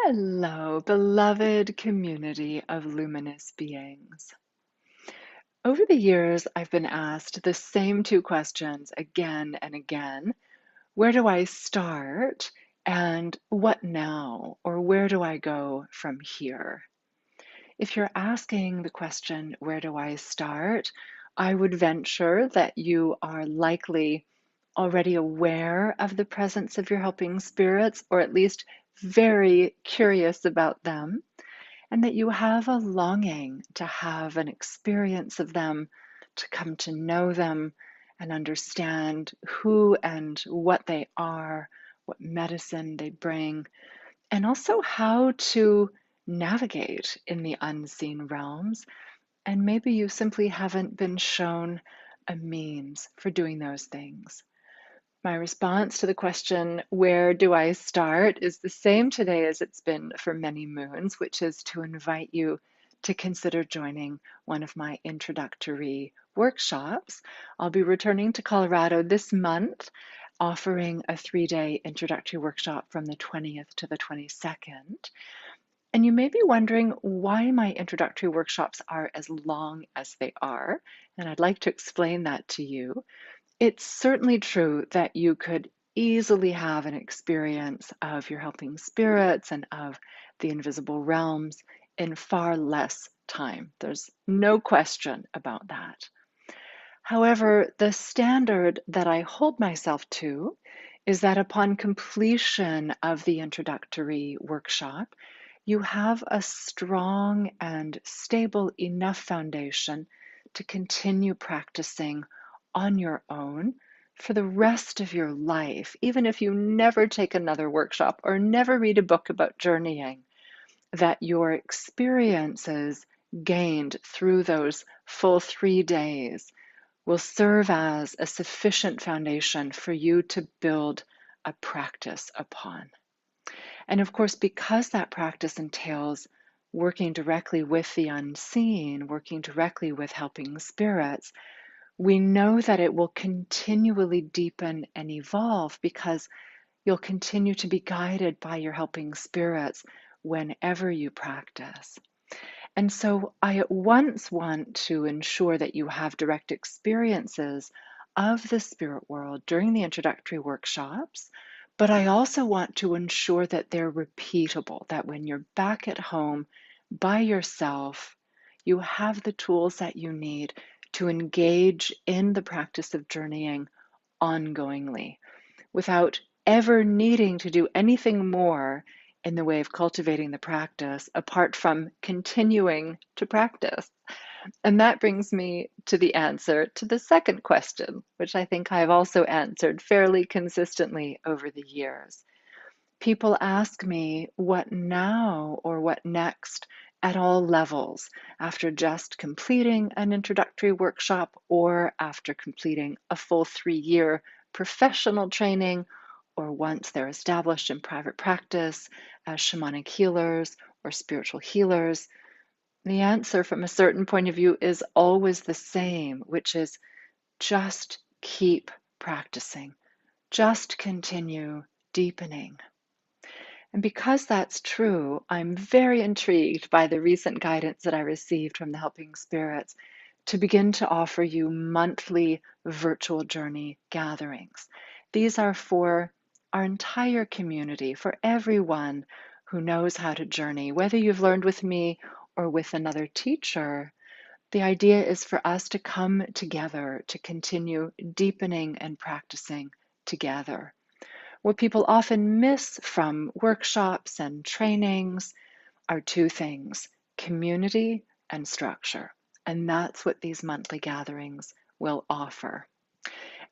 Hello, beloved community of luminous beings. Over the years, I've been asked the same two questions again and again. Where do I start? And what now? Or where do I go from here? If you're asking the question, where do I start? I would venture that you are likely already aware of the presence of your helping spirits, or at least very curious about them, and that you have a longing to have an experience of them, to come to know them and understand who and what they are, what medicine they bring, and also how to navigate in the unseen realms. And maybe you simply haven't been shown a means for doing those things. My response to the question, where do I start, is the same today as it's been for many moons, which is to invite you to consider joining one of my introductory workshops. I'll be returning to Colorado this month, offering a 3-day introductory workshop from the 20th to the 22nd. And you may be wondering why my introductory workshops are as long as they are, and I'd like to explain that to you. It's certainly true that you could easily have an experience of your helping spirits and of the invisible realms in far less time. There's no question about that. However, the standard that I hold myself to is that upon completion of the introductory workshop, you have a strong and stable enough foundation to continue practicing on your own for the rest of your life, even if you never take another workshop or never read a book about journeying, that your experiences gained through those full 3 days will serve as a sufficient foundation for you to build a practice upon. And of course, because that practice entails working directly with the unseen, working directly with helping spirits, we know that it will continually deepen and evolve because you'll continue to be guided by your helping spirits whenever you practice. And so I at once want to ensure that you have direct experiences of the spirit world during the introductory workshops, but I also want to ensure that they're repeatable, that when you're back at home by yourself, you have the tools that you need to engage in the practice of journeying ongoingly without ever needing to do anything more in the way of cultivating the practice apart from continuing to practice. And that brings me to the answer to the second question, which I think I've also answered fairly consistently over the years. People ask me what now or what next at all levels after just completing an introductory workshop or after completing a full 3-year professional training, or once they're established in private practice as shamanic healers or spiritual healers. The answer from a certain point of view is always the same, which is just keep practicing, just continue deepening. And because that's true, I'm very intrigued by the recent guidance that I received from the helping spirits to begin to offer you monthly virtual journey gatherings. These are for our entire community, for everyone who knows how to journey, whether you've learned with me or with another teacher. The idea is for us to come together to continue deepening and practicing together. What people often miss from workshops and trainings are two things: community and structure. And that's what these monthly gatherings will offer.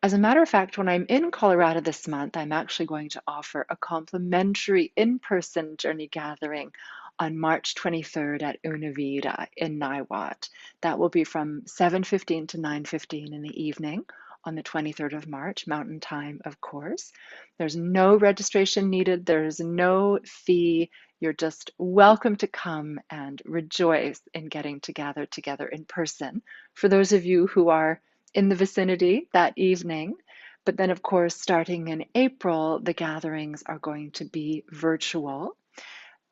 As a matter of fact, when I'm in Colorado this month, I'm actually going to offer a complimentary in-person journey gathering on March 23rd at Vida in Niwot. That will be from 7:15 to 9:15 in the evening on the 23rd of March, Mountain Time, of course. There's no registration needed. There's no fee. You're just welcome to come and rejoice in getting to gather together in person. For those of you who are in the vicinity that evening. But then, of course, starting in April, the gatherings are going to be virtual.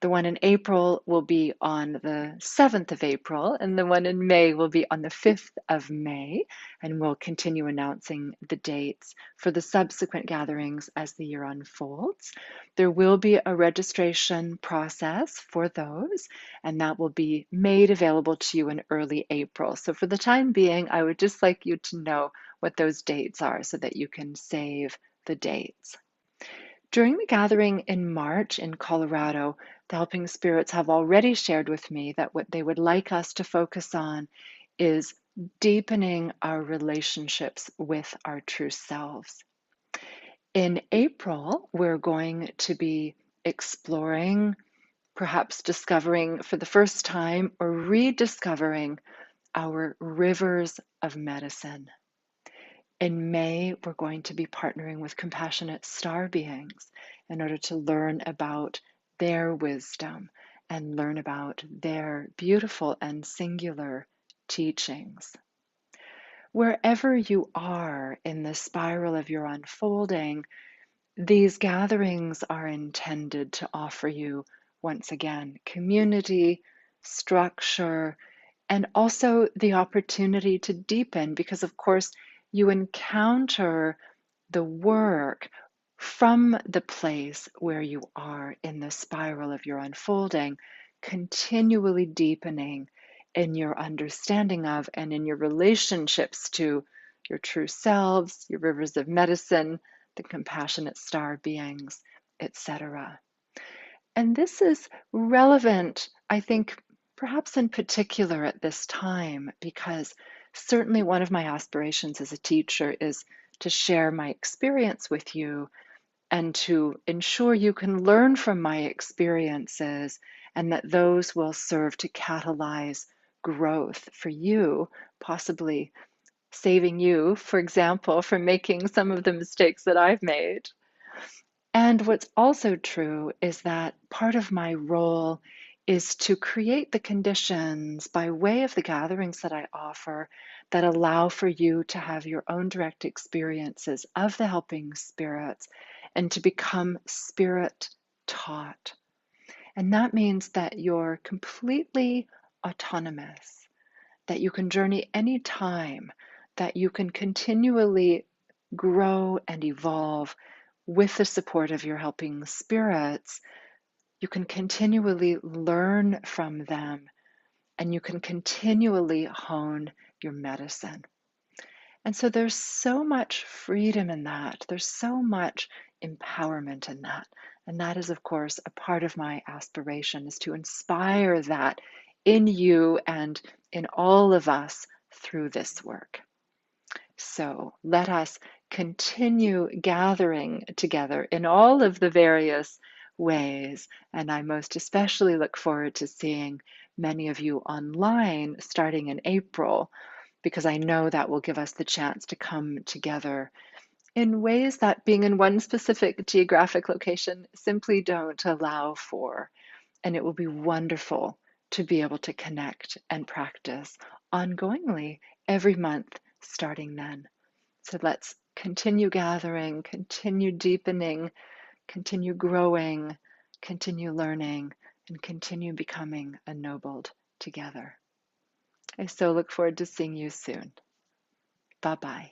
The one in April will be on the 7th of April, and the one in May will be on the 5th of May. And we'll continue announcing the dates for the subsequent gatherings as the year unfolds. There will be a registration process for those, and that will be made available to you in early April. So for the time being, I would just like you to know what those dates are so that you can save the dates. During the gathering in March in Colorado, the Helping Spirits have already shared with me that what they would like us to focus on is deepening our relationships with our true selves. In April, we're going to be exploring, perhaps discovering for the first time, or rediscovering our rivers of medicine. In May, we're going to be partnering with compassionate star beings in order to learn about their wisdom and learn about their beautiful and singular teachings. Wherever you are in the spiral of your unfolding, these gatherings are intended to offer you, once again, community, structure, and also the opportunity to deepen, because of course you encounter the work from the place where you are in the spiral of your unfolding, continually deepening in your understanding of and in your relationships to your true selves, your rivers of medicine, the compassionate star beings, etc. And this is relevant, I think, perhaps in particular at this time, because certainly one of my aspirations as a teacher is to share my experience with you and to ensure you can learn from my experiences and that those will serve to catalyze growth for you, possibly saving you, for example, from making some of the mistakes that I've made. And what's also true is that part of my role is to create the conditions by way of the gatherings that I offer that allow for you to have your own direct experiences of the helping spirits and to become spirit taught. And that means that you're completely autonomous, that you can journey anytime, that you can continually grow and evolve with the support of your helping spirits. You can continually learn from them and you can continually hone your medicine. And so there's so much freedom in that. There's so much empowerment in that. And that is, of course, a part of my aspiration is to inspire that in you and in all of us through this work. So let us continue gathering together in all of the various ways. And I most especially look forward to seeing many of you online starting in April, because I know that will give us the chance to come together in ways that being in one specific geographic location simply don't allow for. And it will be wonderful to be able to connect and practice ongoingly every month starting then. So let's continue gathering, continue deepening, continue growing, continue learning, and continue becoming ennobled together. I so look forward to seeing you soon. Bye bye.